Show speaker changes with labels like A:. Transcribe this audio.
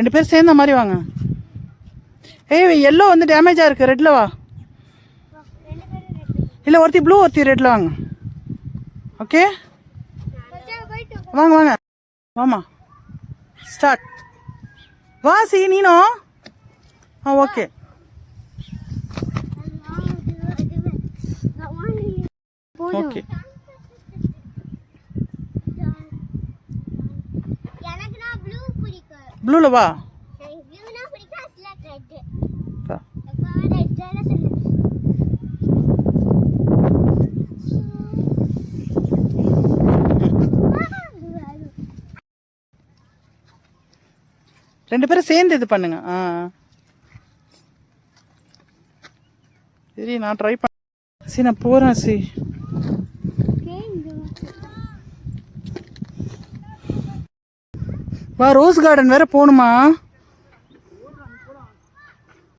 A: 2 பேர் சேர்ந்த மாதிரி வாங்க. ஏய் எல்லோ வந்து டேமேஜாக இருக்குது, ரெட்டில் வா. இல்லை ஒருத்தி ப்ளூ ஒருத்தி ரெட்டில் வாங்க. ஓகே வாங்க வாங்க வாமா ஸ்டார்ட். வா சி நீனும். Okay okay. ப்ளூவில் வா. ரெண்டு பேரும் சேர்ந்து இது பண்ணுங்க. சரி நான் ட்ரை பண்ண. சரி நான் போகிறேன். சி வா, ரோஸ் கார்டன் வேற போகணுமா?